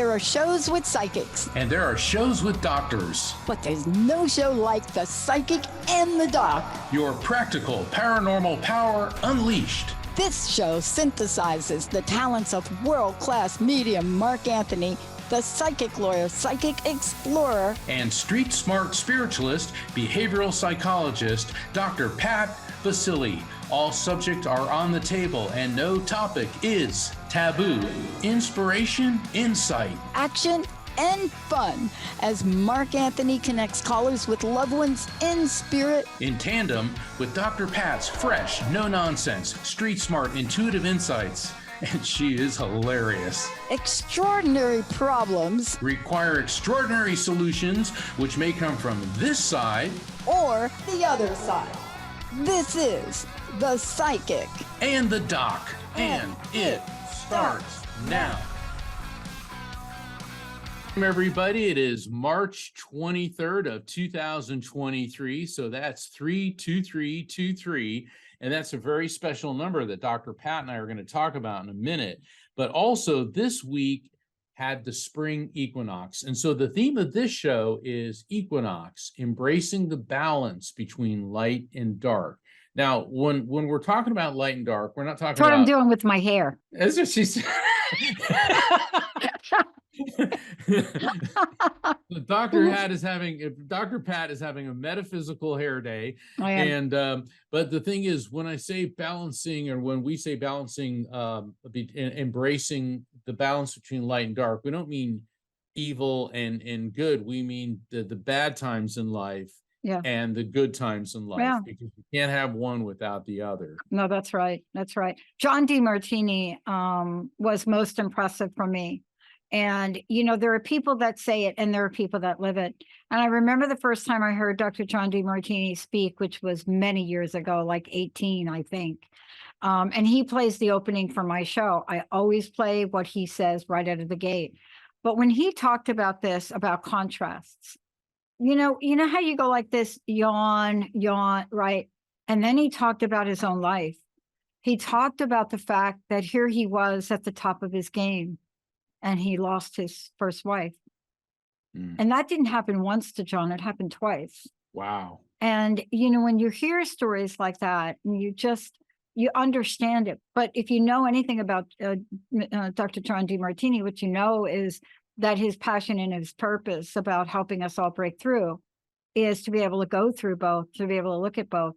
There are shows with psychics, And there are shows with doctors. but there's no show like The Psychic and the Doc. Your practical paranormal power unleashed. This show synthesizes the talents of world-class medium Mark Anthony, the psychic lawyer, psychic explorer, And street smart spiritualist, behavioral psychologist, Dr. Pat Baccili. All subjects are on the table and no topic is taboo. Inspiration, insight. action, and fun as Mark Anthony connects callers with loved ones in spirit. In tandem with Dr. Pat's fresh, no-nonsense, street smart, intuitive insights. And she is hilarious. Extraordinary problems Require extraordinary solutions, which may come from this side or the other side. This is The Psychic. and the doc. And it starts now. Everybody, it is March 23rd of 2023. So that's 32323. And that's a very special number that Dr. Pat and I are going to talk about in a minute. But also this week had the spring equinox. And so the theme of this show is equinox, embracing the balance between light and dark. Now, when we're talking about light and dark, we're not talking That's what about... I'm doing with my hair. That's what she said. Dr. Pat is having a metaphysical hair day. I am. And but the thing is, when I say balancing, or when we say balancing, embracing the balance between light and dark, we don't mean evil and good. We mean the bad times in life and the good times in life, because you can't have one without the other. No, that's right. That's right. John DeMartini was most impressive for me. And, you know, there are people that say it and there are people that live it. And I remember the first time I heard Dr. John DeMartini speak, which was many years ago, like 18, I think. And he plays the opening for my show. I always play what he says right out of the gate. But when he talked about this, about contrasts, you know how you go like this, yawn, right? And then he talked about his own life. He talked about the fact that here he was at the top of his game, and he lost his first wife. And that didn't happen once to John, it happened twice. Wow. And, you know, when you hear stories like that, and you understand it. But if you know anything about Dr. John DeMartini, what you know is that his passion and his purpose about helping us all break through is to be able to go through both, to be able to look at both.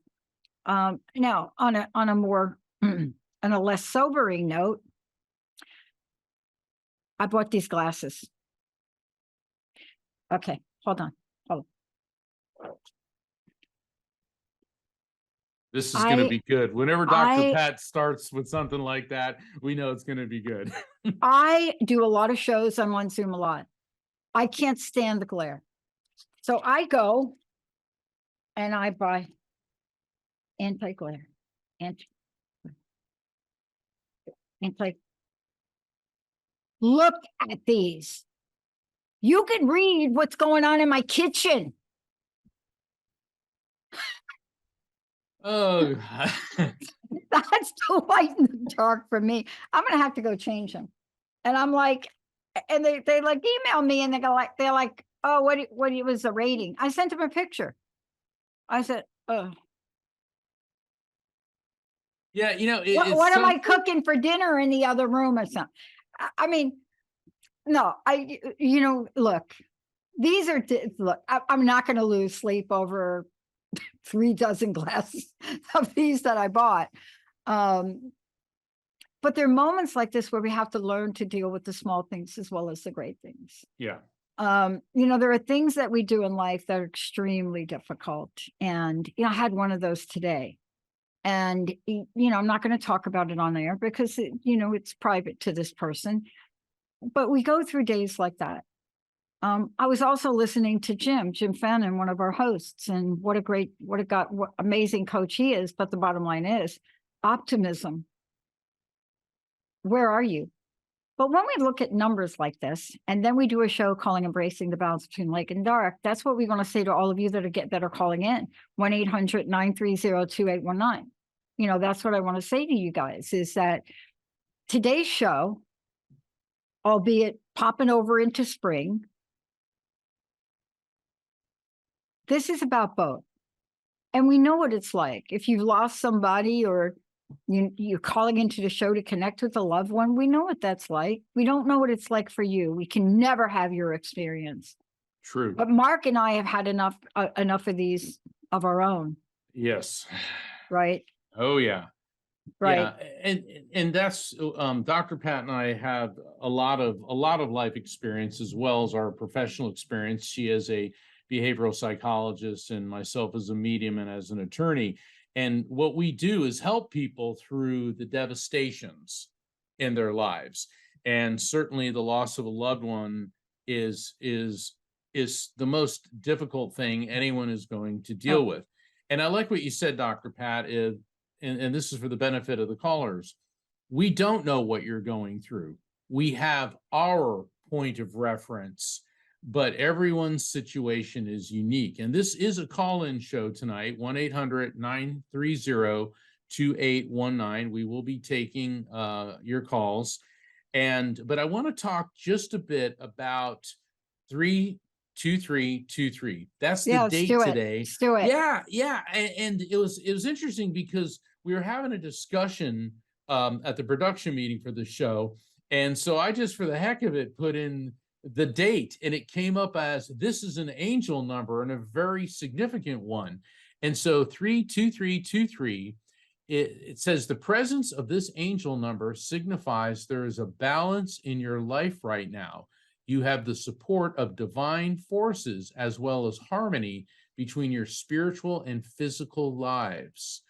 Now, on a more, on a less sobering note, I bought these glasses. Okay, hold on. This is going to be good. Whenever Dr. Pat starts with something like that, we know it's going to be good. I do a lot of shows. I'm on Zoom a lot. I can't stand the glare. So I go and I buy anti-glare. Look at these. You can read what's going on in my kitchen. Oh, That's too light in the dark for me. I'm gonna have to go change them. And I'm like, and they like email me and they're like, oh, what was the rating? I sent them a picture. I said, oh. Yeah, you know, What am I cooking for dinner in the other room or something? I mean, no, look, these are, look, I'm not going to lose sleep over 3 dozen glasses of these that I bought. But there are moments like this where we have to learn to deal with the small things as well as the great things. Yeah. There are things that we do in life that are extremely difficult. And, I had one of those today. And, I'm not going to talk about it on air because, it's private to this person. But we go through days like that. I was also listening to Jim Fannin, one of our hosts, and what amazing coach he is. But the bottom line is optimism. Where are you? But when we look at numbers like this, and then we do a show calling Embracing the Balance Between Light and Dark, that's what we want to say to all of you that are calling in, 1-800-930-2819. That's what I want to say to you guys, is that today's show albeit popping over into spring. This is about both. And we know what it's like. If you've lost somebody or you're calling into the show to connect with a loved one, we know what that's like. We don't know what it's like for you. We can never have your experience. True. But Mark and I have had enough of these of our own. Yes. Right. Oh, yeah. Right. Yeah, and that's Dr. Pat and I have a lot of life experience as well as our professional experience. She is a behavioral psychologist and myself as a medium and as an attorney. And what we do is help people through the devastations in their lives. And certainly the loss of a loved one is the most difficult thing anyone is going to deal with. And I like what you said, Dr. Pat, and this is for the benefit of the callers. We don't know what you're going through. We have our point of reference, but everyone's situation is unique. And this is a call-in show tonight, 1-800-930-2819. We will be taking your calls. But I want to talk just a bit about 32323. That's the date today. Let's do it. Yeah. And it was interesting because we were having a discussion at the production meeting for the show. And so I just, for the heck of it, put in the date, and it came up as this is an angel number and a very significant one. And so 32323, it says the presence of this angel number signifies there is a balance in your life right now. You have the support of divine forces as well as harmony between your spiritual and physical lives.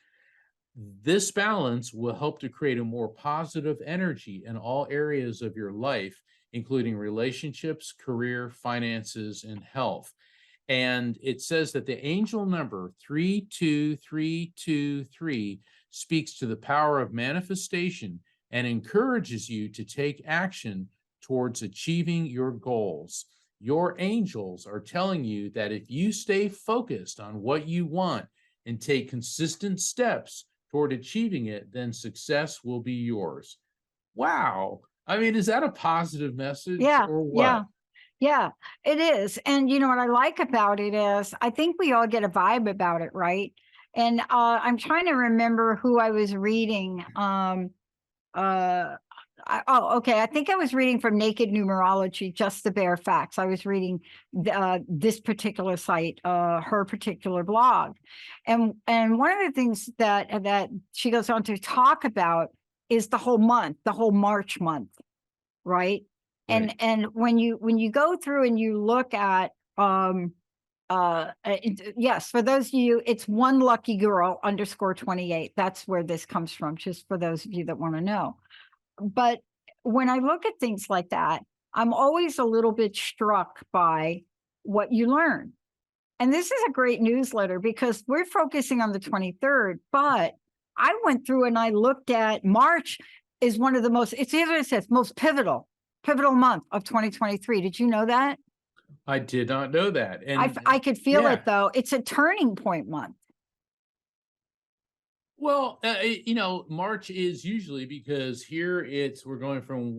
This balance will help to create a more positive energy in all areas of your life, including relationships, career, finances, and health. And it says that the angel number 32323 speaks to the power of manifestation and encourages you to take action towards achieving your goals. Your angels are telling you that if you stay focused on what you want and take consistent steps toward achieving it, then success will be yours. Wow. I mean, is that a positive message or what? Yeah, it is. And you know what I like about it is I think we all get a vibe about it, right? And I'm trying to remember who I was reading. I think I was reading from Naked Numerology, Just the Bare Facts. I was reading this particular site, her particular blog, and one of the things that she goes on to talk about is the whole month, the whole March month, right? Right. And when you go through and you look at yes, for those of you, it's one lucky girl _28. That's where this comes from, just for those of you that want to know. But when I look at things like that, I'm always a little bit struck by what you learn. And this is a great newsletter because we're focusing on the 23rd, but I went through and I looked at March is one of the most, it's either it says most pivotal month of 2023. Did you know that? I did not know that. And I could feel it though. It's a turning point month. Well, March is usually, because here we're going from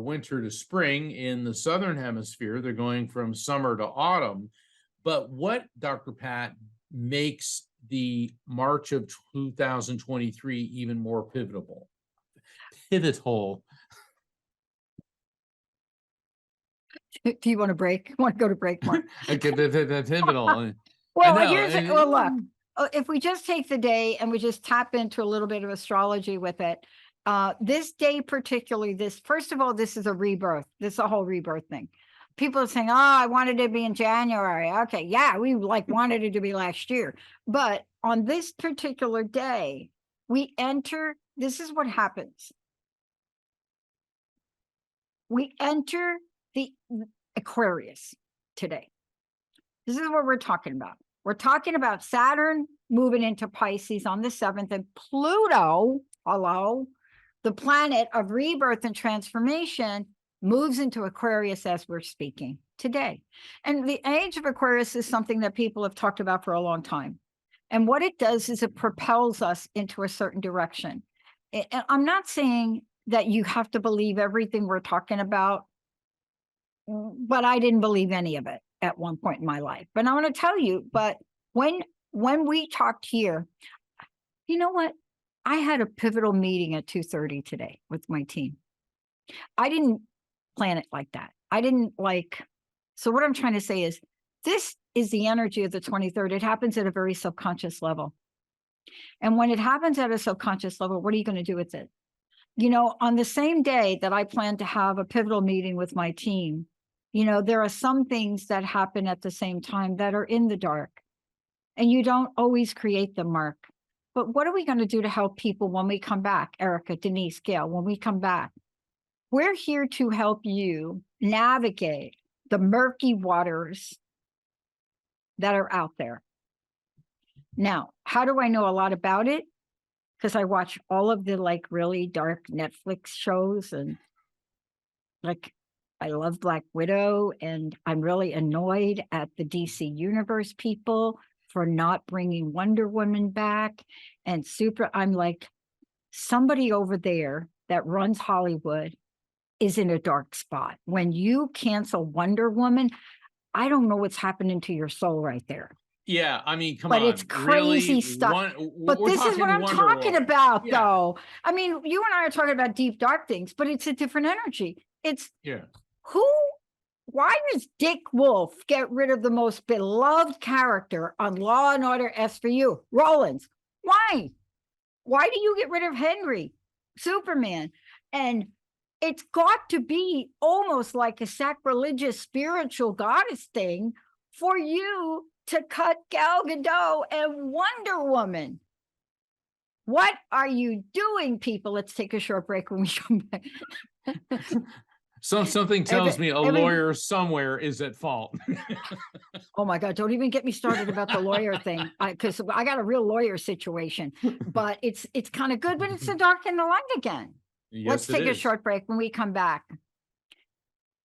winter to spring. In the Southern Hemisphere, they're going from summer to autumn. But what, Dr. Pat, makes the March of 2023 even more pivotal? Pivotal. Do you want to break? Want to go to break, Mark? Okay, pivotal. Well, look. If we just take the day and we just tap into a little bit of astrology with it, this day particularly, first of all, this is a rebirth. This is a whole rebirth thing. People are saying, oh, I wanted it to be in January. Okay, yeah, we wanted it to be last year. But on this particular day, we enter, this is what happens. We enter the Aquarius today. This is what we're talking about. We're talking about Saturn moving into Pisces on the 7th, and Pluto, hello, the planet of rebirth and transformation, moves into Aquarius as we're speaking today. And the age of Aquarius is something that people have talked about for a long time. And what it does is it propels us into a certain direction. And I'm not saying that you have to believe everything we're talking about but I didn't believe any of it at one point in my life. But I want to tell you, but when we talked here, you know what? I had a pivotal meeting at 2:30 today with my team. I didn't plan it like that. I didn't like, so what I'm trying to say is this is the energy of the 23rd. It happens at a very subconscious level. And when it happens at a subconscious level, what are you going to do with it? You know, on the same day that I plan to have a pivotal meeting with my team, you know, there are some things that happen at the same time that are in the dark. And you don't always create them, Mark. But what are we going to do to help people when we come back? Erica, Denise, Gail, when we come back, we're here to help you navigate the murky waters that are out there. Now, how do I know a lot about it? Because I watch all of the like really dark Netflix shows, and like I love Black Widow, and I'm really annoyed at the DC Universe people for not bringing Wonder Woman back. And I'm like, somebody over there that runs Hollywood is in a dark spot. When you cancel Wonder Woman, I don't know what's happening to your soul right there. Yeah, I mean, come But on. it's crazy really, stuff. But we're this is what talking I'm Wonder talking Woman. about, Yeah. though. I mean, you and I are talking about deep, dark things, but it's a different energy. It's why does Dick Wolf get rid of the most beloved character on Law and Order SVU? Rollins. Why? Why do you get rid of Henry, Superman? And it's got to be almost like a sacrilegious spiritual goddess thing for you to cut Gal Gadot and Wonder Woman. What are you doing, people? Let's take a short break when we come back. Something tells me a lawyer somewhere is at fault. Oh my God, don't even get me started about the lawyer thing, because I got a real lawyer situation, but it's kind of good, but it's the dark and the light again. Yes, let's take a short break. When we come back,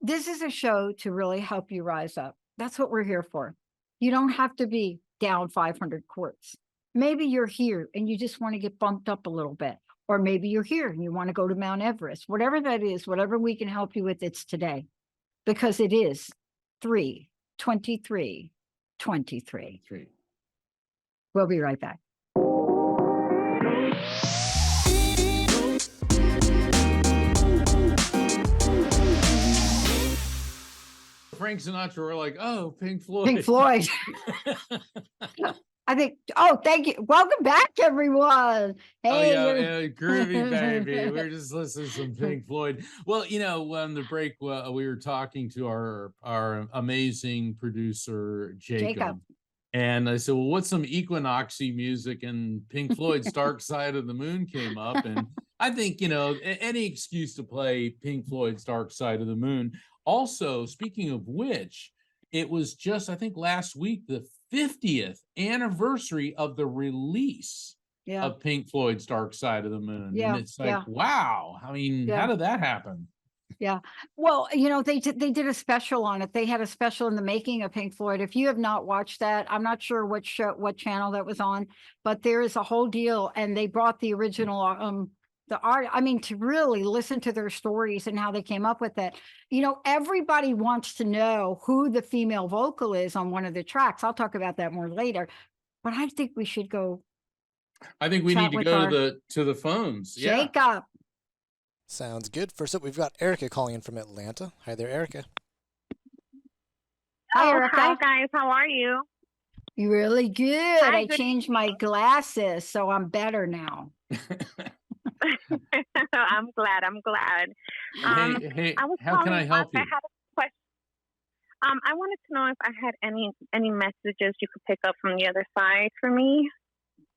this is a show to really help you rise up. That's what we're here for. You don't have to be down 500 quarts. Maybe you're here and you just want to get bumped up a little bit. Or maybe you're here and you want to go to Mount Everest. Whatever that is, whatever we can help you with, it's today. Because it is 3/23/23. We'll be right back. Frank Sinatra were like, oh, Pink Floyd. Pink Floyd. I think, oh, thank you. Welcome back, everyone. Hey, groovy, baby. We're just listening to some Pink Floyd. Well, you know, on the break, we were talking to our amazing producer, Jacob. And I said, well, what's some equinoxy music? And Pink Floyd's Dark Side of the Moon came up. And I think, you know, any excuse to play Pink Floyd's Dark Side of the Moon. Also, speaking of which, it was just, I think last week, the 50th anniversary of the release of Pink Floyd's Dark Side of the Moon. And it's like, wow. I mean, how did that happen? Yeah. Well, you know, they did a special on it. They had a special in the making of Pink Floyd. If you have not watched that, I'm not sure what channel that was on, but there is a whole deal. And they brought the original, the art, I mean, to really listen to their stories and how they came up with it. You know, everybody wants to know who the female vocal is on one of the tracks. I'll talk about that more later, but I think we should go. I think we need to go to the phones. Jacob. Sounds good. First up, we've got Erica calling in from Atlanta. Hi there, Erica. Hi, Erica. Hi, guys. How are you? You're really good. Hi, I changed my glasses, so I'm better now. I'm glad. Hey, how can I help you? I had a question. I wanted to know if I had any messages you could pick up from the other side for me.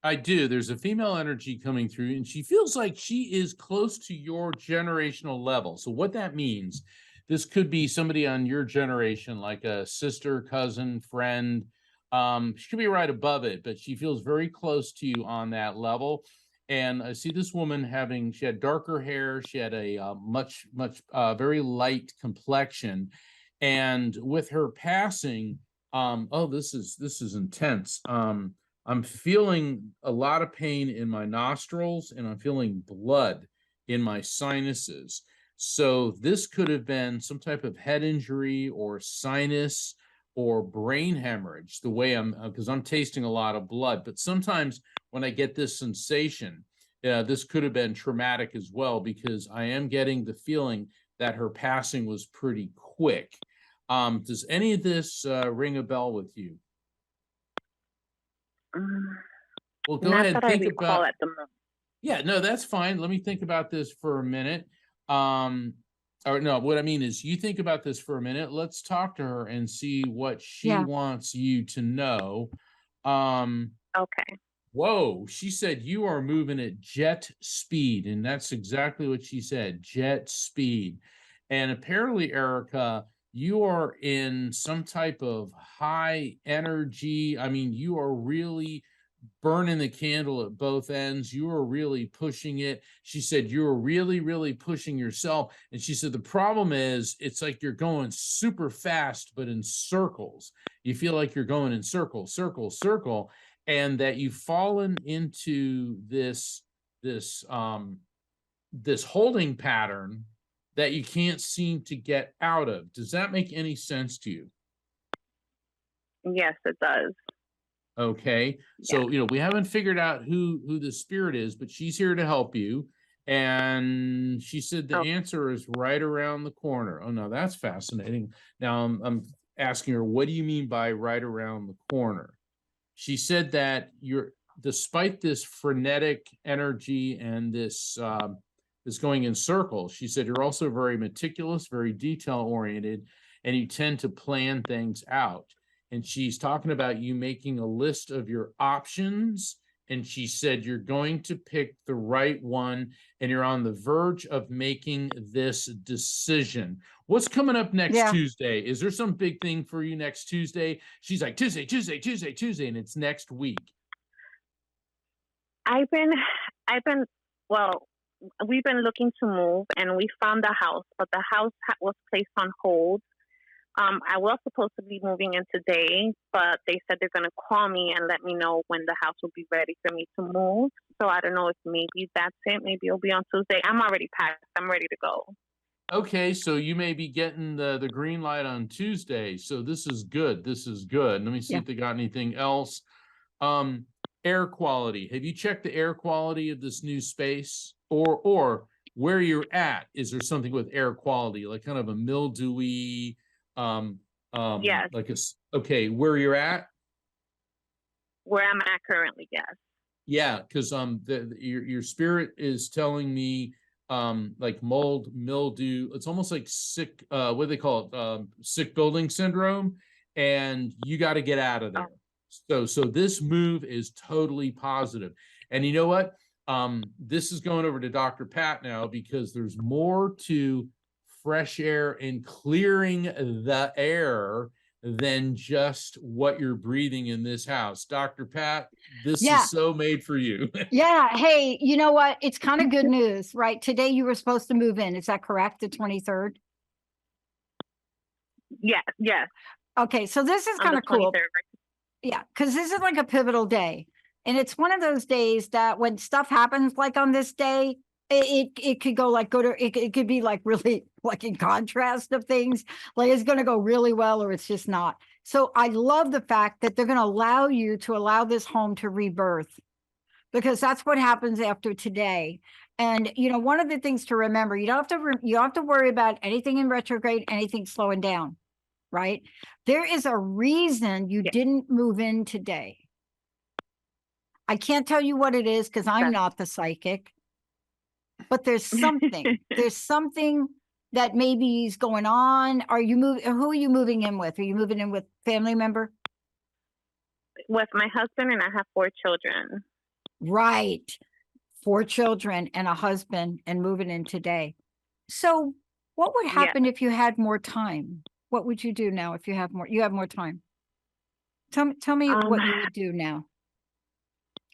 I do. There's a female energy coming through, and she feels like she is close to your generational level. So what that means, this could be somebody on your generation, like a sister, cousin, friend. She could be right above it, but she feels very close to you on that level. And I see this woman she had darker hair. She had a much very light complexion. And with her passing, this is intense. I'm feeling a lot of pain in my nostrils, and I'm feeling blood in my sinuses. So this could have been some type of head injury or sinus or brain hemorrhage, the way because I'm tasting a lot of blood. But sometimes when I get this sensation, this could have been traumatic as well, because I am getting the feeling that her passing was pretty quick. Does any of this ring a bell with you? Well, go Not ahead, that I think recall about. at the moment. Yeah, no, that's fine. Let me think about this for a minute. Or no, what I mean is you think about this for a minute. Let's talk to her and see what she Yeah. wants you to know. Okay. Whoa, she said you are moving at jet speed, and that's exactly what she said, jet speed. And apparently, Erica, you are in some type of high energy. I mean, you are really burning the candle at both ends. You were really pushing it. She said you were really, really pushing yourself. And she said the problem is it's like you're going super fast, but in circles. You feel like you're going in circle, circle, circle, and that you've fallen into this holding pattern that you can't seem to get out of. Does that make any sense to you? Yes, it does. Okay, so we haven't figured out who the spirit is, but she's here to help you. And she said the answer is right around the corner. Oh no, that's fascinating. Now I'm asking her, what do you mean by right around the corner? She said that despite this frenetic energy and this going in circles, she said you're also very meticulous, very detail oriented, and you tend to plan things out. And she's talking about you making a list of your options. And she said you're going to pick the right one, and you're on the verge of making this decision. What's coming up next Tuesday? Is there some big thing for you next Tuesday? She's like, Tuesday, and it's next week. Well, we've been looking to move, and we found a house, but the house was placed on hold. I was supposed to be moving in today, but they said they're going to call me and let me know when the house will be ready for me to move. So I don't know if maybe that's it. Maybe it'll be on Tuesday. I'm already packed. I'm ready to go. Okay, so you may be getting the green light on Tuesday. So this is good. This is good. Let me see if they got anything else. Air quality. Have you checked the air quality of this new space? Or where you're at? Is there something with air quality, like kind of a mildewy, yes. Okay, where you're at? Where I'm at currently, yes. Yeah, because your spirit is telling me like mold, mildew. It's almost like sick, what do they call it? Sick building syndrome, and you got to get out of there. So this move is totally positive. And you know what? This is going over to Dr. Pat now, because there's more to fresh air and clearing the air than just what you're breathing in this house. Dr. Pat, this is so made for you. Yeah. Hey, you know what? It's kind of good news, right? Today you were supposed to move in. Is that correct? The 23rd? Yes. Okay. So this is kind of cool. Yeah. Because this is like a pivotal day. And it's one of those days that when stuff happens, like on this day, it could go it could be like really like in contrast of things, like it's going to go really well or it's just not. So I love the fact that they're going to allow you to allow this home to rebirth, because that's what happens after today. And one of the things to remember, you don't have to worry about anything in retrograde, anything slowing down, right? There is a reason you didn't move in today. I can't tell you what it is because I'm not the psychic. But there's something. There's something that maybe is going on. Who are you moving in with? Are you moving in with family member? With my husband, and I have 4 children. Right. 4 children and a husband, and moving in today. So what would happen if you had more time? What would you do now if you have more time? Tell me what you would do now.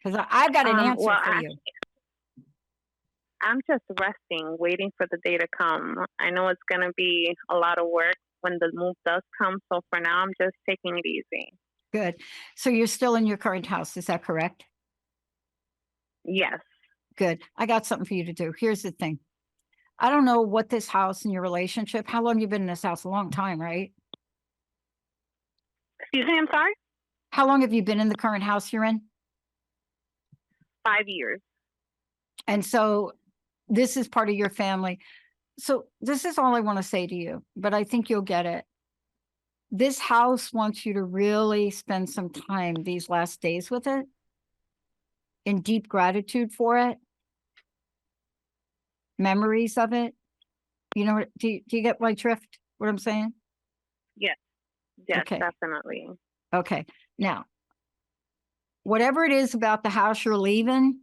Because I've got an answer for you. I'm just resting, waiting for the day to come. I know it's going to be a lot of work when the move does come. So for now, I'm just taking it easy. Good. So you're still in your current house. Is that correct? Yes. Good. I got something for you to do. Here's the thing. I don't know what this house and your relationship, how long you been in this house? A long time, right? Excuse me, I'm sorry? How long have you been in the current house you're in? 5 years. And so this is part of your family. So this is all I want to say to you, but I think you'll get it. This house wants you to really spend some time these last days with it in deep gratitude for it, memories of it. You know, do you get my drift, what I'm saying? Yes, yes, Okay. definitely. Okay. Now, whatever it is about the house you're leaving,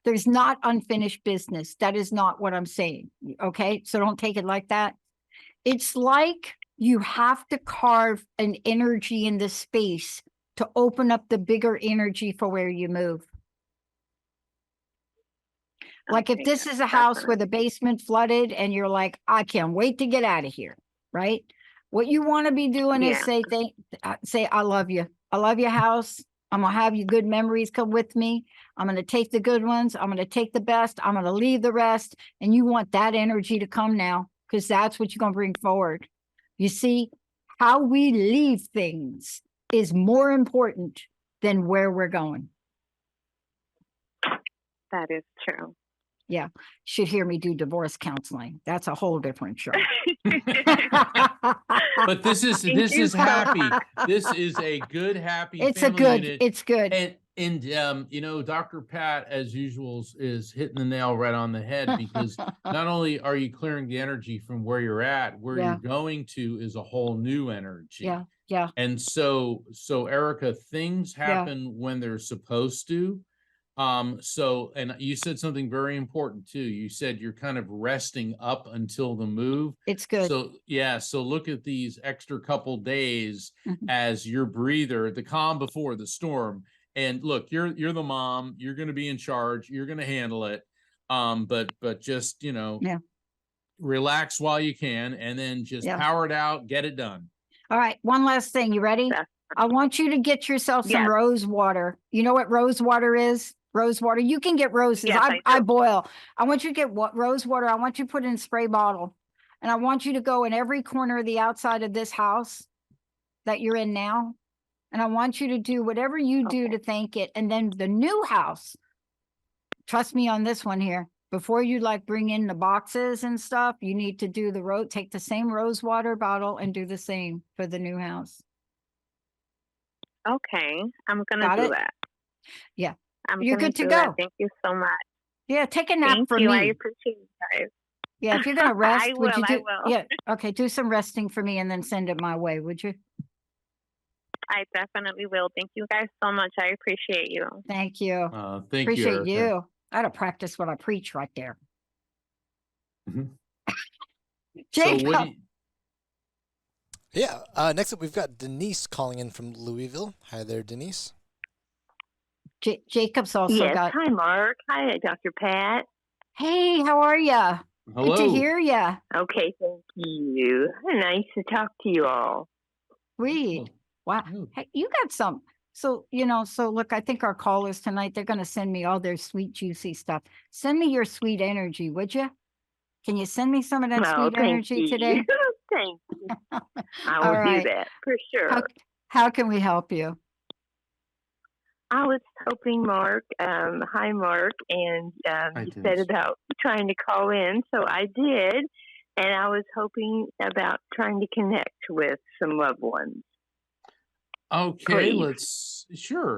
there's not unfinished business. That is not what I'm saying. Okay. So don't take it like that. It's like you have to carve an energy in the space to open up the bigger energy for where you move. Like if Okay, this yes, is a house where definitely. the basement flooded and you're like, I can't wait to get out of here, right? What you want to be doing is Yeah. say, I love you. I love your house. I'm gonna have you good memories come with me. I'm gonna take the good ones. I'm gonna take the best. I'm gonna leave the rest. And you want that energy to come now because that's what you're gonna bring forward. You see, how we leave things is more important than where we're going. That is true. Yeah, should hear me do divorce counseling. That's a whole different show. But this is Thank you so happy. much. This is a good, happy It's a family good, unit. it's good. And you know, Dr. Pat, as usual, is hitting the nail right on the head because not only are you clearing the energy from where you're at, where Yeah. you're going to is a whole new energy. Yeah, yeah, And so Erica, things Yeah. happen when they're supposed to. So, and you said something very important too. You said you're kind of resting up until the move. it's good. So yeah, so look at these extra couple days Mhm. as your breather, the calm before the storm. And look, you're the mom, you're going to be in charge, you're going to handle it. But just, you know, Yeah. relax while you can and then just Yeah. power it out, get it done. All right, one last thing. You ready? Yes. I want you to get yourself some Yes. rose water. You know what rose water is? Rose water. You can get roses. Yes, I I do. boil. I want you to get rose water. I want you to put it in a spray bottle. And I want you to go in every corner of the outside of this house that you're in now. And I want you to do whatever you do to thank it. And then the new house, trust me on this one here. Before you like bring in the boxes and stuff, you need to do take the same rose water bottle and do the same for the new house. Okay, I'm gonna Got do it? that. Yeah. I'm You're gonna good to do go. that. Thank you so much. Yeah, take a nap Thank for you. me. I appreciate you guys. Yeah, if you're gonna rest, I would you will, do? I will. Yeah, okay, do some resting for me and then send it my way, would you? I definitely will. Thank you guys so much. I appreciate you. Thank you. Thank Appreciate Erica. you. I gotta practice what I preach right there. Mhm. So Jacob, what do you, Yeah. Next up, we've got Denise calling in from Louisville. Hi there, Denise. Jacob's also got. Hi, Mark. Hi, Dr. Pat. Hey, how are ya? hello? Good to hear ya. Okay, thank you. Nice to talk to you all. Sweet. Wow. Oh. Hey, you got some. So, so look, I think our callers tonight, they're going to send me all their sweet, juicy stuff. Send me your sweet energy, would you? Can you send me some of that sweet thank energy you. today? Thank you. I All will right. do that for sure. How can we help you? I was hoping, Mark, hi, Mark, and you said Denise. about trying to call in, so I did, and I was hoping about trying to connect with some loved ones. Okay, Please.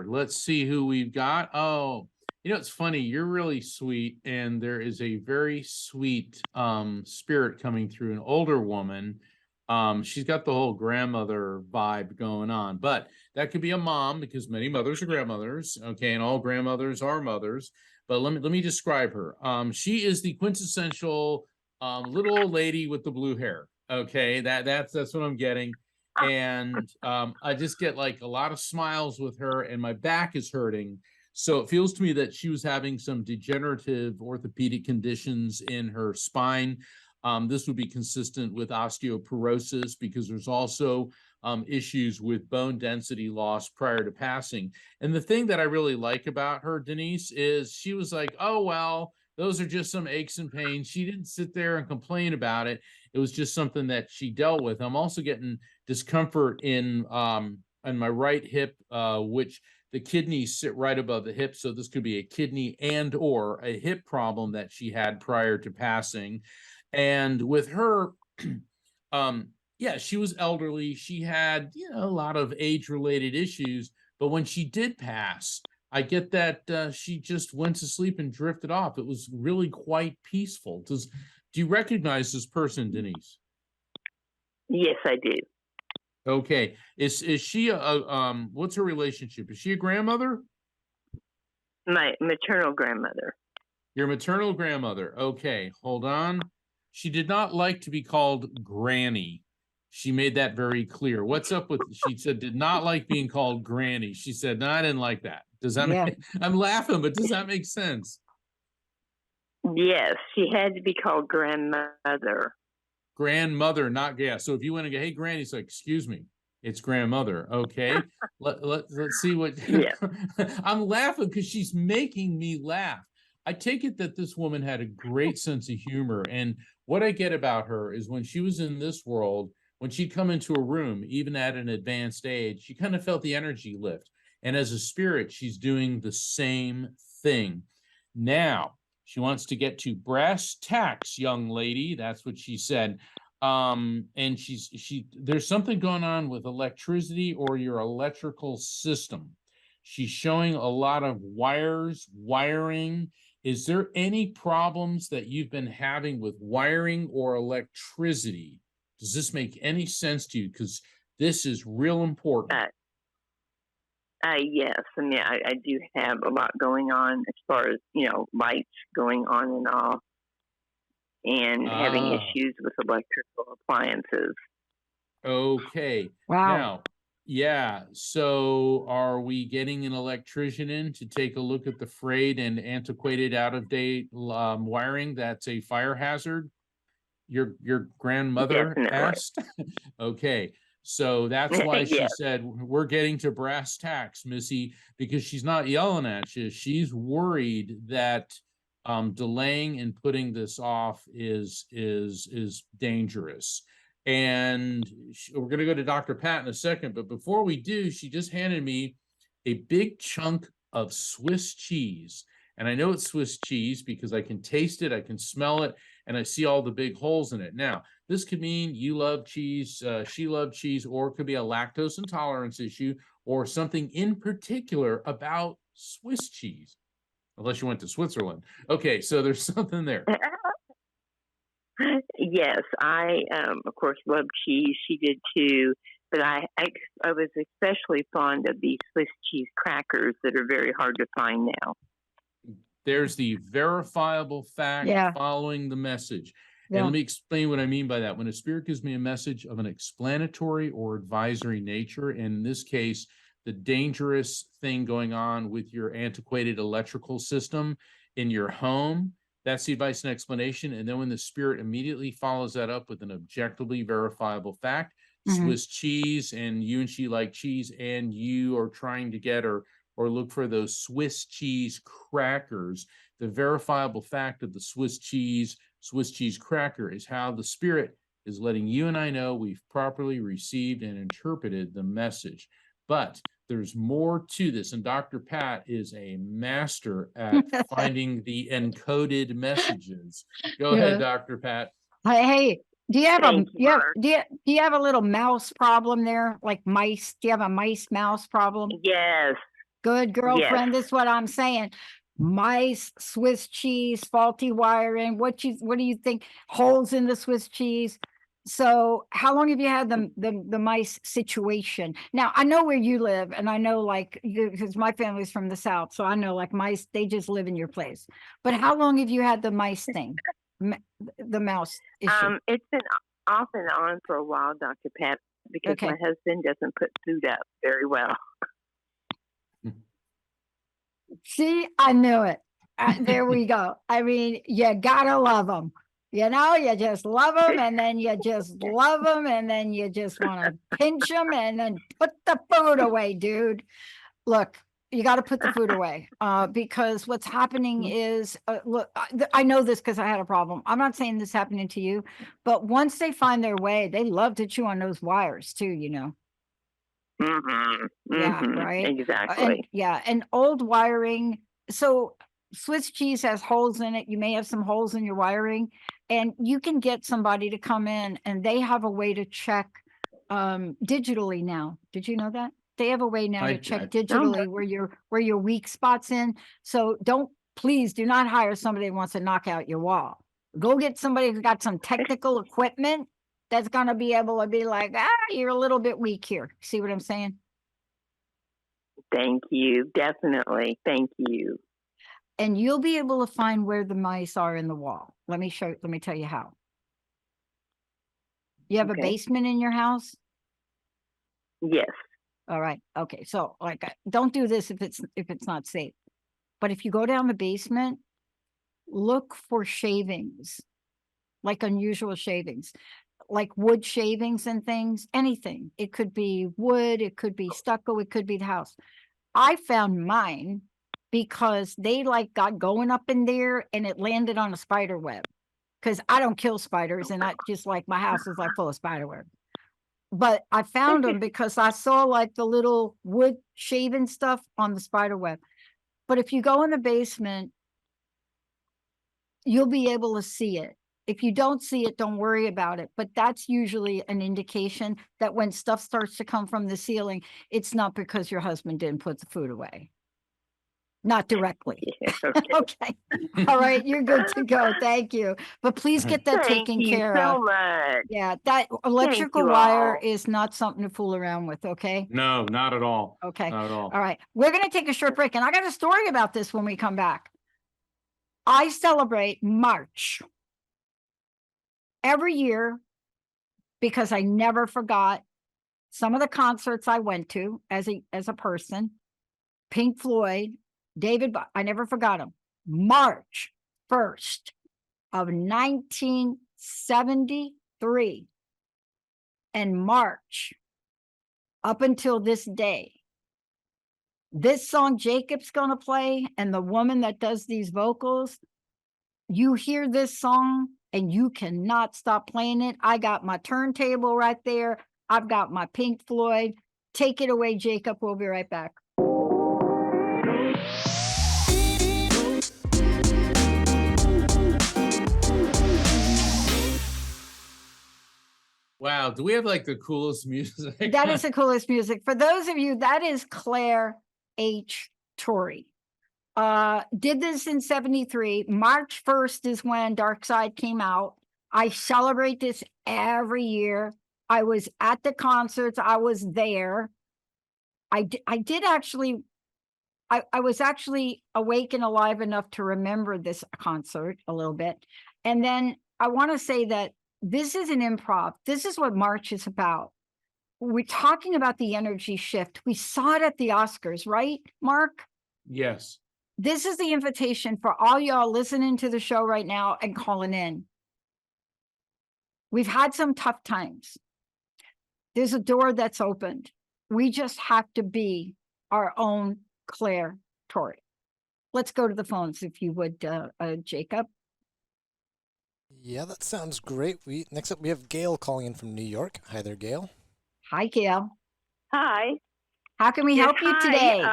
let's see who we've got. Oh, you know, it's funny, you're really sweet, and there is a very sweet spirit coming through, an older woman. She's got the whole grandmother vibe going on, but that could be a mom because many mothers are grandmothers, okay, and all grandmothers are mothers. But let me describe her. She is the quintessential little old lady with the blue hair. Okay, that's what I'm getting. And I just get like a lot of smiles with her, and my back is hurting. So it feels to me that she was having some degenerative orthopedic conditions in her spine. This would be consistent with osteoporosis because there's also issues with bone density loss prior to passing. And the thing that I really like about her, Denise, is she was like, oh, well, those are just some aches and pains. She didn't sit there and complain about it. It was just something that she dealt with. I'm also getting discomfort in my right hip, which the kidneys sit right above the hip. So this could be a kidney and or a hip problem that she had prior to passing. And with her, yeah, she was elderly. She had, a lot of age-related issues. But when she did pass, I get that she just went to sleep and drifted off. It was really quite peaceful. Do you recognize this person, Denise? Yes, I do. Okay. Is she what's her relationship? Is she a grandmother? My maternal grandmother. Your maternal grandmother. Okay, hold on. She did not like to be called Granny. She made that very clear. What's up with, she said, did not like being called Granny. She said, no, I didn't like that. Does that Yeah. make, I'm laughing, but does that make sense? Yes, she had to be called grandmother. Grandmother, not gas. So if you went and go, hey, Granny, it's like, excuse me, it's grandmother. Okay. Let's see what, Yeah. I'm laughing because she's making me laugh. I take it that this woman had a great sense of humor. And what I get about her is when she was in this world, when she'd come into a room, even at an advanced age, she kind of felt the energy lift. And as a spirit, she's doing the same thing. Now, she wants to get to brass tacks, young lady. That's what she said. And there's something going on with electricity or your electrical system. She's showing a lot of wiring. Is there any problems that you've been having with wiring or electricity? Does this make any sense to you? Because this is real important. Yes. I mean, I do have a lot going on as far as, lights going on and off and having issues with electrical appliances. Okay. Wow. Now, yeah. So are we getting an electrician in to take a look at the frayed and antiquated out-of-date wiring that's a fire hazard? Your grandmother Definitely. asked? Okay. So that's why she Yes. said, we're getting to brass tacks, Missy, because she's not yelling at you. She's worried that delaying and putting this off is dangerous. And we're going to go to Dr. Pat in a second, but before we do, she just handed me a big chunk of Swiss cheese. And I know it's Swiss cheese because I can taste it, I can smell it, and I see all the big holes in it. Now, this could mean you love cheese, she loved cheese, or it could be a lactose intolerance issue, or something in particular about Swiss cheese, unless you went to Switzerland. Okay, so there's something there. Yes, I of course love cheese. She did too, but I was especially fond of these Swiss cheese crackers that are very hard to find now. There's the verifiable fact Yeah. following the message. And Yeah. let me explain what I mean by that. When a spirit gives me a message of an explanatory or advisory nature, in this case, the dangerous thing going on with your antiquated electrical system in your home, that's the advice and explanation. And then when the spirit immediately follows that up with an objectively verifiable fact, Mhm. Swiss cheese, and you and she like cheese, and you are trying to get or look for those Swiss cheese crackers, the verifiable fact of the Swiss cheese cracker is how the spirit is letting you and I know we've properly received and interpreted the message. But there's more to this, and Dr. Pat is a master at finding the encoded messages. Go Yeah. ahead, Dr. Pat. Hey, do you have Thank you, Mark. do you have a little mouse problem there? Like mice? Do you have a mouse problem? Yes. Good girlfriend. This is what I'm saying. Mice, Swiss cheese, faulty wiring. What do you think? Holes in the Swiss cheese. So how long have you had the mice situation? Now I know where you live, and I know because my family's from the South, so I know mice, they just live in your place. But how long have you had the mice thing? The mouse issue? It's been off and on for a while, Dr. Pat, because Okay. my husband doesn't put food up very well. See, I knew it. There we go. I mean, you gotta love them. You just love them, and then you just love them, and then you just want to pinch them and then put the food away, dude. Look, You got to put the food away, because what's happening is, look, I know this because I had a problem. I'm not saying this happening to you, but once they find their way, they love to chew on those wires too, you know? Yeah, right. And Exactly. yeah, and old wiring. So Swiss cheese has holes in it. You may have some holes in your wiring, and you can get somebody to come in and they have a way to check digitally now. Did you know that? They have a way now to check I digitally where your weak spots in. So please do not hire somebody who wants to knock out your wall. Go get somebody who's got some technical equipment that's gonna be able to be like, you're a little bit weak here. See what I'm saying? Thank you. Definitely. Thank you. And you'll be able to find where the mice are in the wall. Let me tell you how. You have a Okay. basement in your house? Yes. All right. Okay. So like, don't do this if it's not safe. But if you go down the basement, look for shavings, like unusual shavings, like wood shavings and things, anything. It could be wood, it could be stucco, it could be the house. I found mine because they like got going up in there and it landed on a spider web. Because I don't kill spiders, and I just like my house is like full of spider web. But I found them because I saw like the little wood shaving stuff on the spider web. But if you go in the basement, you'll be able to see it. If you don't see it, don't worry about it. But that's usually an indication that when stuff starts to come from the ceiling, it's not because your husband didn't put the food away. Not directly. Yeah, okay. Okay. All right. You're good to go. Thank you. But please get that Thank taken you care so of. much. Yeah. That electrical you wire all. is not something to fool around with. Okay. No, not at all. Okay. Not at all. All right. We're going to take a short break. And I got a story about this when we come back. I celebrate March every year because I never forgot some of the concerts I went to as a person. Pink Floyd, I never forgot him. March 1st of 1973 and March up until this day. This song Jacob's going to play and the woman that does these vocals, you hear this song and you cannot stop playing it. I got my turntable right there. I've got my Pink Floyd. Take it away, Jacob. We'll be right back. Wow, do we have like the coolest music? That is the coolest music. For those of you, that is Claire H. Torrey. Did this in 73. March 1st is when Dark Side came out. I celebrate this every year. I was at the concerts. I was there. I was actually awake and alive enough to remember this concert a little bit. And then I want to say that this is an improv. This is what March is about. We're talking about the energy shift. We saw it at the Oscars, right, Mark? Yes. This is the invitation for all y'all listening to the show right now and calling in. We've had some tough times. There's a door that's opened. We just have to be our own Claire Torrey. Let's go to the phones, if you would, Jacob. Yeah, that sounds great. Next up, we have Gail calling in from New York. Hi there, Gail. Hi, Gail. Hi. How can we help you hi. today?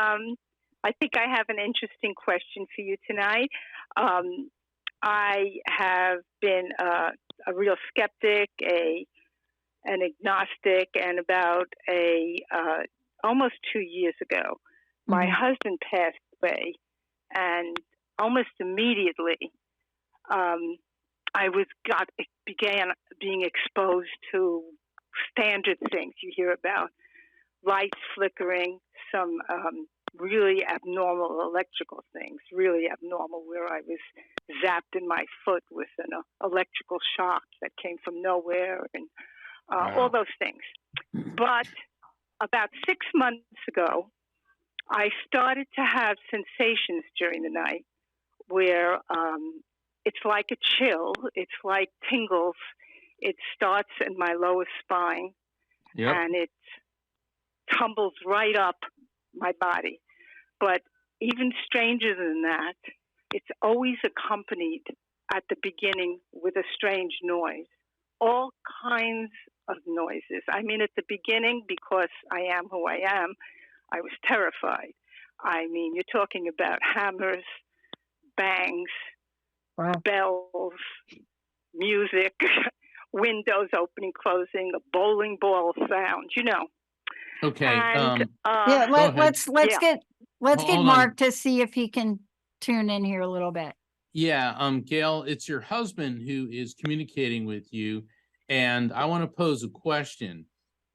I think I have an interesting question for you tonight. I have been a real skeptic, an agnostic, and about almost 2 years ago, my husband passed away, and almost immediately, I began being exposed to standard things you hear about, lights flickering, some really abnormal electrical things, really abnormal, where I was zapped in my foot with an electrical shock that came from nowhere, and all those things. But about 6 months ago, I started to have sensations during the night where it's like a chill, it's like tingles. It starts in my lower spine, and it tumbles right up my body. But even stranger than that, it's always accompanied at the beginning with a strange noise. All kinds of noises. I mean, at the beginning, because I am who I am, I was terrified. I mean, you're talking about hammers, bangs, Wow. bells, music, windows opening, closing, a bowling ball sound, you know. Okay, And Yeah, Go ahead. let's Yeah. get Hold on. Mark to see if he can tune in here a little bit. Yeah, Gail, it's your husband who is communicating with you, and I want to pose a question.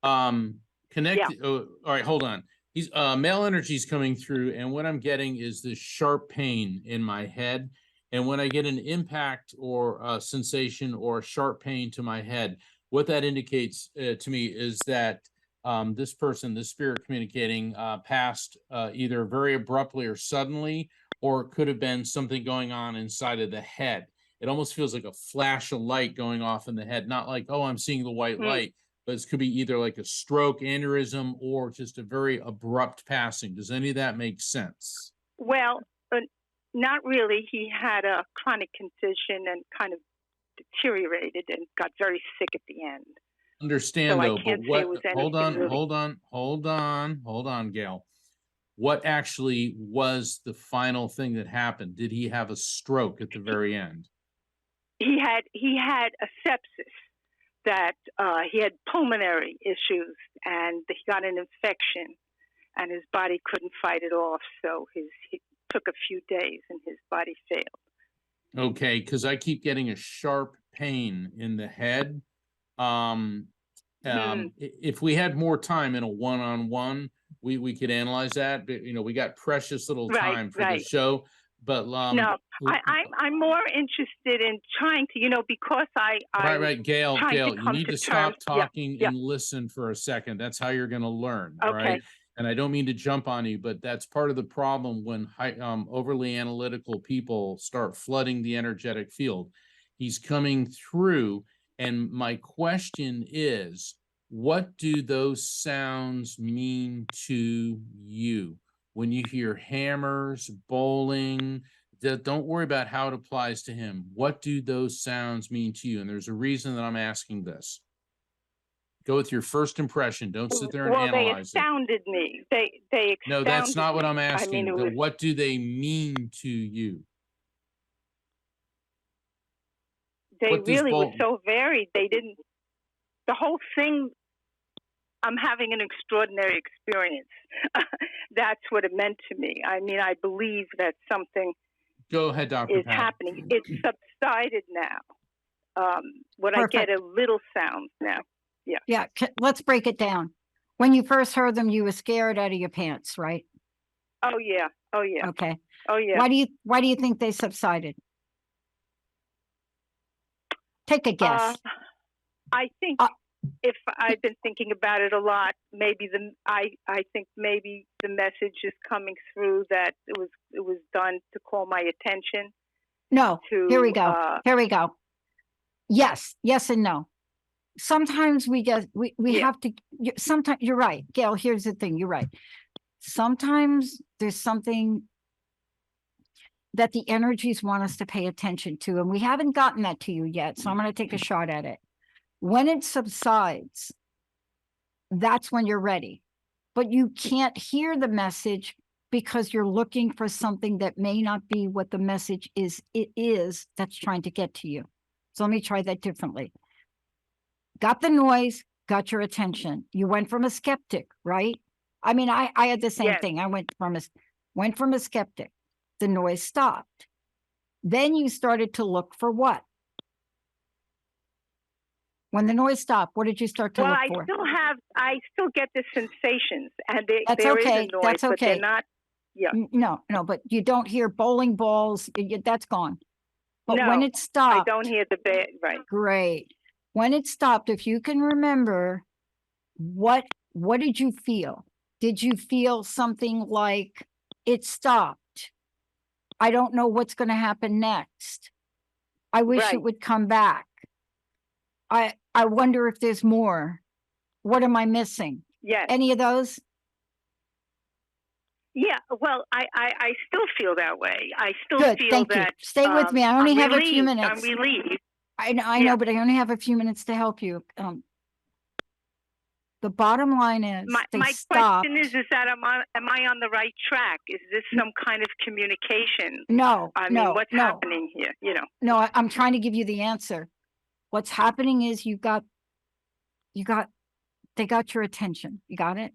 Connect. Oh, all right, hold on. He's male energy is coming through, and what I'm getting is this sharp pain in my head. And when I get an impact or a sensation or a sharp pain to my head, what that indicates to me is that this person, this spirit communicating, passed either very abruptly or suddenly, or it could have been something going on inside of the head. It almost feels like a flash of light going off in the head, not like, oh, I'm seeing the white light, but it could be either like a stroke, aneurysm, or just a very abrupt passing. Does any of that make sense? Well, not really. He had a chronic condition and kind of deteriorated and got very sick at the end. Understand So I though, but can't say what, it was hold anything on, really. hold on, Gail. What actually was the final thing that happened? Did he have a stroke at the very end? He had a sepsis that he had pulmonary issues and he got an infection and his body couldn't fight it off. So it took a few days and his body failed. Okay, because I keep getting a sharp pain in the head. If we had more time in a one-on-one, we could analyze that. But we got precious little time for the show. But no, I'm more interested in trying to, because right, Gail, you need to stop talking yeah. and listen for a second. That's how you're going to learn. Okay. All right. And I don't mean to jump on you, but that's part of the problem when overly analytical people start flooding the energetic field. He's coming through. And my question is, what do those sounds mean to you? When you hear hammers, bowling, don't worry about how it applies to him. What do those sounds mean to you? And there's a reason that I'm asking this. Go with your first impression. Don't sit there and analyze it. They astounded me. They No, that's not what I'm asking. I mean, what do they mean to you? They really were so varied. They didn't. The whole thing. I'm having an extraordinary experience. That's what it meant to me. I mean, I believe that something. Go ahead, Dr. Is happening. It's subsided now. Perfect. I get a little sound now. Yeah. Yeah. Let's break it down. When you first heard them, you were scared out of your pants, right? Oh yeah. Oh yeah. Okay. Oh yeah. Why do you think they subsided? Take a guess. I think if I've been thinking about it a lot, maybe I think maybe the message is coming through that it was done to call my attention. No. Here we go. Yes and no. Sometimes we have to. Sometimes you're right, Gail. Here's the thing. You're right. Sometimes there's something that the energies want us to pay attention to, and we haven't gotten that to you yet. So I'm going to take a shot at it. When it subsides, that's when you're ready. But you can't hear the message because you're looking for something that may not be what the message is. It is that's trying to get to you. So let me try that differently. Got the noise, got your attention. You went from a skeptic, right? I mean, I had the same thing. I went from a skeptic. The noise stopped. Then you started to look for what? When the noise stopped, what did you start to look for? I still get the sensations, and there is a noise, that's okay. But they're not. Yeah. No, but you don't hear bowling balls. That's gone. But when it stopped, I don't hear the right. Great. When it stopped, if you can remember, what did you feel? Did you feel something like it stopped? I don't know what's going to happen next. I wish it would come back. I wonder if there's more. What am I missing? Yes. Any of those? Yeah, well, I still feel that way. I still Good, feel thank you. that Stay with me. I only I'm have a few relieved. I'm minutes. relieved. I know, Yeah. but I only have a few minutes to help you. The bottom line is they My stopped. question is that am I on the right track? Is this some kind of communication? No, I mean, what's no, happening here? You know. no, I'm trying to give you the answer. What's happening is they got your attention. You got it?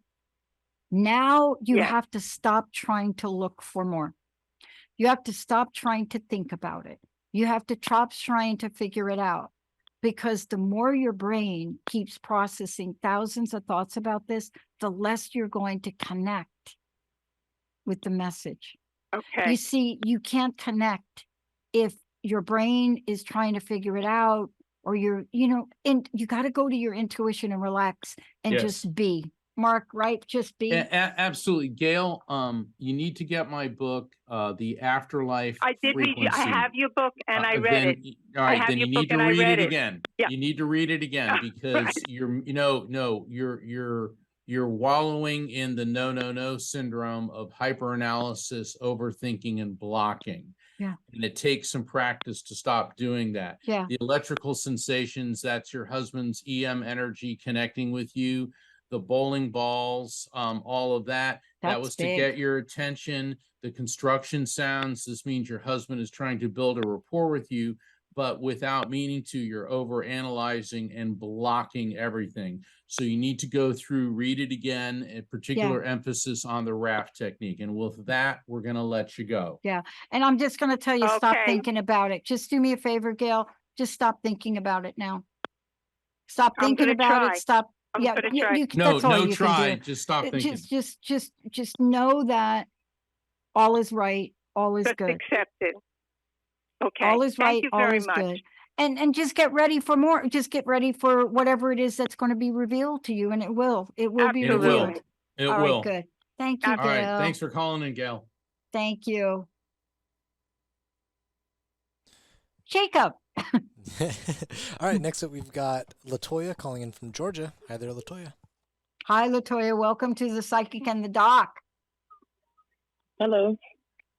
Now you Yeah. have to stop trying to look for more. You have to stop trying to think about it. You have to stop trying to figure it out, because the more your brain keeps processing thousands of thoughts about this, the less you're going to connect with the message. Okay. You see, you can't connect if your brain is trying to figure it out, or and you got to go to your intuition and relax and Yes. just be. Mark, right? Just be. Absolutely. Gail, you need to get my book, The Afterlife I did read you. I Frequency. have your book and I read Then, it. all I right, have then your you book need to and I read read it it. again. Yeah. You need to read it again because you're wallowing in the no syndrome of hyperanalysis, overthinking, and blocking. Yeah. And it takes some practice to stop doing that. Yeah. The electrical sensations, that's your husband's EM energy connecting with you. The bowling balls, all of that. That That's was big. to get your attention. The construction sounds, this means your husband is trying to build a rapport with you, but without meaning to, you're over analyzing and blocking everything. So you need to go through, read it again, a particular emphasis on the raft technique. And with that, we're going to let you go. Yeah. And I'm just going to tell you, stop Okay. thinking about it. Just do me a favor, Gail. Just stop thinking about it now. Stop I'm thinking gonna about try. it. Stop. I'm Yeah. gonna try. That's all you try. can do. Just stop thinking. Just know that all is right. All is Just good. accept it. Okay. All is right. Thank you All very is much. good. And just get ready for more. Just get ready for whatever it is that's going to be revealed to you. And it will be Absolutely. It will. revealed. It All will. right. Good. Thank you, All right. Gail. Thanks for calling in, Gail. Thank you. Jacob. All right, next up we've got Latoya calling in from Georgia. Hi there, Latoya. Hi, Latoya. Welcome to the Psychic and the Doc. Hello.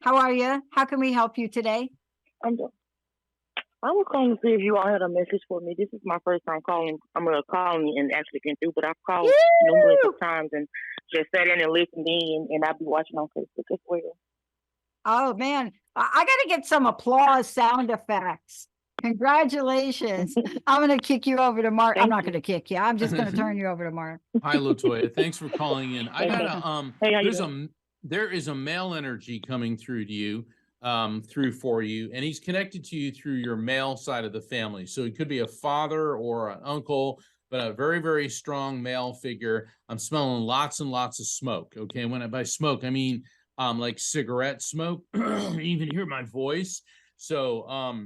How are you? How can we help you today? I was calling to see if you all had a message for me. This is my first time calling. I'm going to call and actually get through, but I've called numerous of times and just sat in and listened in, and I'll be watching on Facebook as well. Oh, man. I got to get some applause sound effects. Congratulations. I'm going to kick you over to Mark. I'm not going to kick you. I'm just going to turn you over to Mark. Hi, Latoya. Thanks for calling in. I got there is a male energy coming through to you, for you, and he's connected to you through your male side of the family. So it could be a father or an uncle, but a very, very strong male figure. I'm smelling lots and lots of smoke. Okay. When by smoke, I mean like cigarette smoke. You even hear my voice. So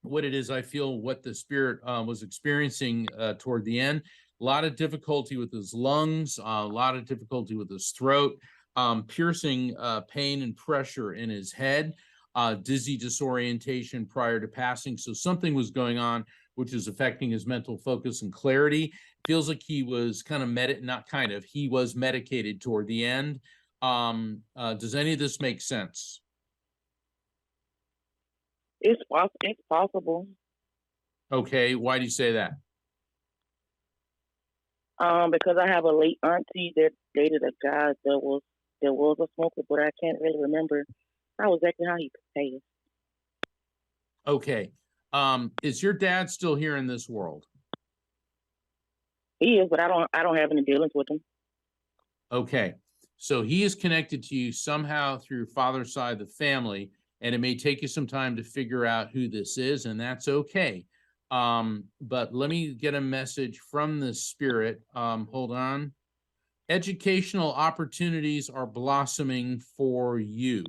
what it is, I feel what the spirit was experiencing toward the end. A lot of difficulty with his lungs, a lot of difficulty with his throat, piercing pain and pressure in his head, dizzy disorientation prior to passing. So something was going on, which is affecting his mental focus and clarity. Feels like he was kind of he was medicated toward the end. Does any of this make sense? It's possible. Okay, why do you say that? Because I have a late auntie that dated a guy that was a smoker, but I can't really remember how exactly how he passed. Okay. Is your dad still here in this world? He is, but I don't have any dealings with him. Okay. So he is connected to you somehow through your father's side of the family, and it may take you some time to figure out who this is, and that's okay. But let me get a message from the spirit. Hold on. Educational opportunities are blossoming for you.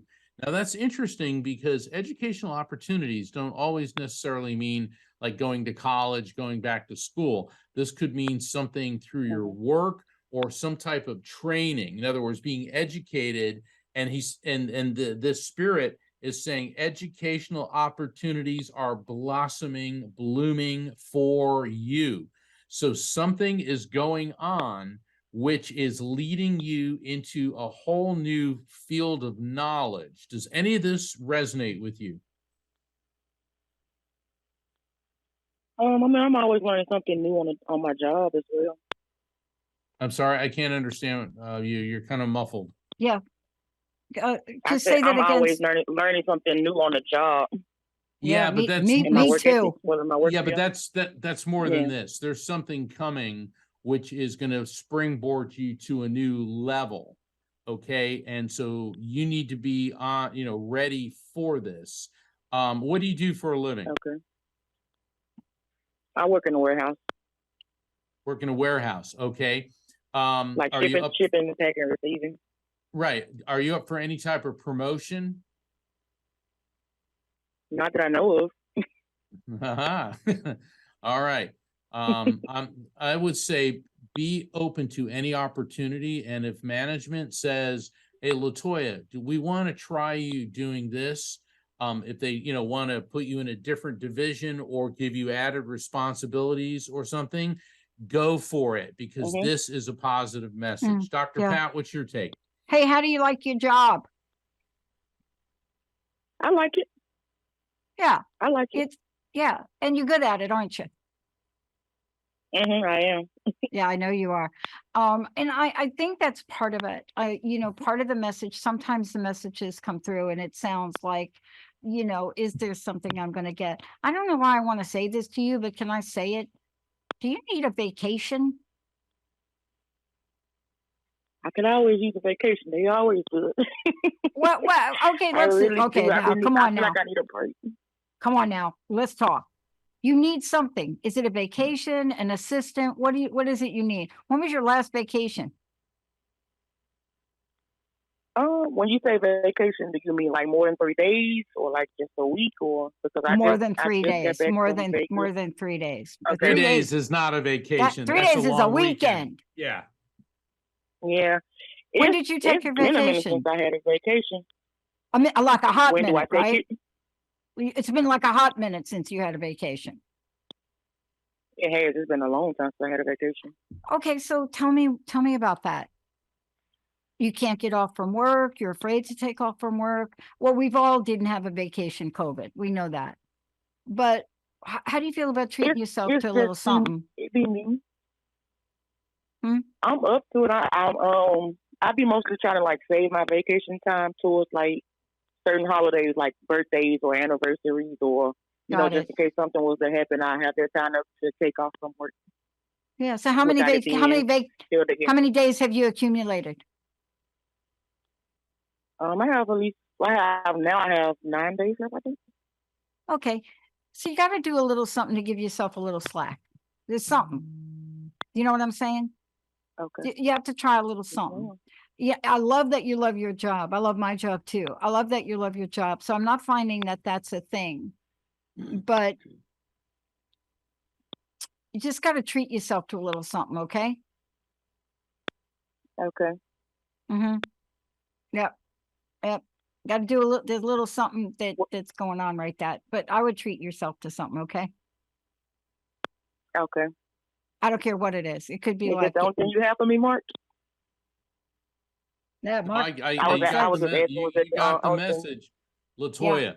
Now that's interesting because educational opportunities don't always necessarily mean like going to college, going back to school. This could mean something through your work or some type of training. In other words, being educated, and this spirit is saying educational opportunities are blossoming, blooming for you. So something is going on which is leading you into a whole new field of knowledge. Does any of this resonate with you? I mean, I'm always learning something new on my job as well. I'm sorry, I can't understand you. You're kind of muffled. Yeah. I Just said say that I'm always again. learning something new on the job. Yeah, but that's In my me work too. ethic, whether my work yeah, but skill. that's more than this. There's something coming which is going to springboard you to a new level. Okay, and so you need to be on, ready for this. What do you do for a living? Okay. I work in a warehouse. Work in a warehouse. Okay. Like Are you up? shipping, packing, receiving. Right. Are you up for any type of promotion? Not that I know of. All right. I would say be open to any opportunity. And if management says, hey, LaToya, do we want to try you doing this? If they, want to put you in a different division or give you added responsibilities or something, go for it, because this is a positive message. Dr. yeah. Pat, what's your take? Hey, how do you like your job? I like it. Yeah. I like it. Yeah. And you're good at it, aren't you? I am. Yeah, I know you are. And I think that's part of it. Part of the message, sometimes the messages come through and it sounds like, is there something I'm going to get? I don't know why I want to say this to you, but can I say it? Do you need a vacation? I can always use a vacation. They always do it. Well, okay, let's see. Okay, now, come on now. Like I need a break. Come on now, let's talk. You need something. Is it a vacation, an assistant? What is it you need? When was your last vacation? When you say vacation, do you mean like more than 3 days, or like just a week, or because more than 3 days? More than 3 days. Okay. 3 days is not a vacation. 3 days is a weekend. Yeah. Yeah. When did you take your vacation? It's been a minute since I had a vacation. I mean, like a hot minute, When do I take right? it? It's been like a hot minute since you had a vacation. It has. It's been a long time since I had a vacation. Okay, so tell me about that. You can't get off from work. You're afraid to take off from work. Well, we've all didn't have a vacation COVID. We know that. But how do you feel about treating yourself to a little something? It be me. I'm up to it. I'd be mostly trying to like save my vacation time towards like certain holidays, like birthdays or anniversaries, or just in case something was to happen, I have that time to take off from work. Yeah. So how many days have you accumulated? I have 9 days left, I think. Okay. So you got to do a little something to give yourself a little slack. There's something. You know what I'm saying? Okay. You have to try a little something. Yeah. I love that you love your job. I love my job too. I love that you love your job. So I'm not finding that that's a thing, but you just got to treat yourself to a little something. Okay. Okay. Yep. Got to do there's a little something that's going on right that, but I would treat yourself to something. Okay. Okay. I don't care what it is. It could be is like. Is that the only thing you have for me, Mark? Yeah, Mark. You got the message, LaToya. Yeah.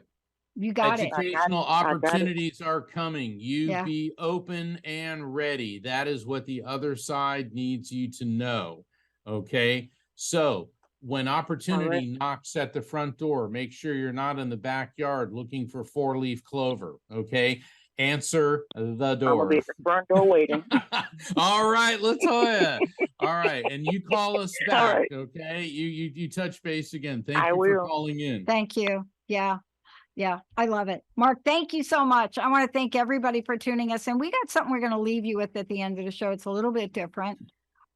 You got Educational opportunities are coming. You be open and ready. That is what the other side needs you to know. Okay. So when opportunity knocks at the front door, make sure you're not in the backyard looking for 4-leaf clover. Okay. Answer the door. I'm gonna be at the front door waiting. All right, LaToya. All right, and you call us back, okay? You touch base again. Thank you for calling in. Thank you. Yeah, I love it, Mark. Thank you so much. I want to thank everybody for tuning us, and we got something we're going to leave you with at the end of the show. It's a little bit different,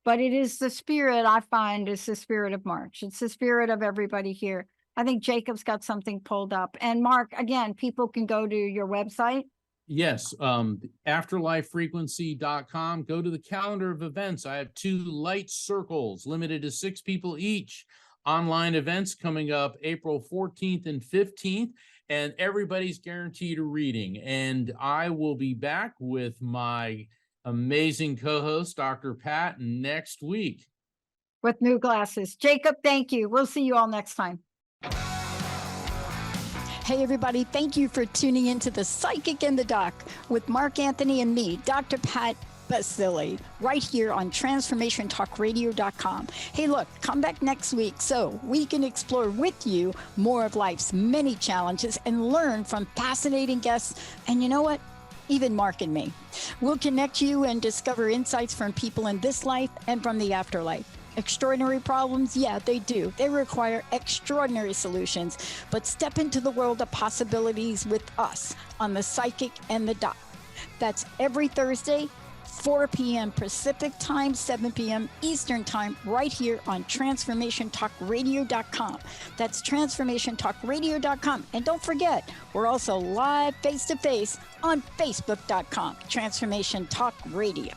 but it is the spirit. I find is the spirit of March. It's the spirit of everybody here. I think Jacob's got something pulled up, and Mark, again, people can go to your website. Yes, afterlifefrequency.com. Go to the calendar of events. I have 2 light circles limited to 6 people each. Online events coming up April 14th and 15th, and everybody's guaranteed a reading. And I will be back with my amazing co-host, Dr. Pat, next week. With new glasses. Jacob, thank you. We'll see you all next time. Hey, everybody. Thank you for tuning into The Psychic and the Doc with Mark Anthony and me, Dr. Pat Baccili, right here on TransformationTalkRadio.com. Hey, look, come back next week so we can explore with you more of life's many challenges and learn from fascinating guests. And you know what? Even Mark and me. We'll connect you and discover insights from people in this life and from the afterlife. Extraordinary problems? Yeah, they do. They require extraordinary solutions. But step into the world of possibilities with us on The Psychic and the Doc. That's every Thursday, 4 p.m. Pacific Time, 7 p.m. Eastern Time, right here on TransformationTalkRadio.com. That's TransformationTalkRadio.com. And don't forget, we're also live face-to-face on Facebook.com, Transformation Talk Radio.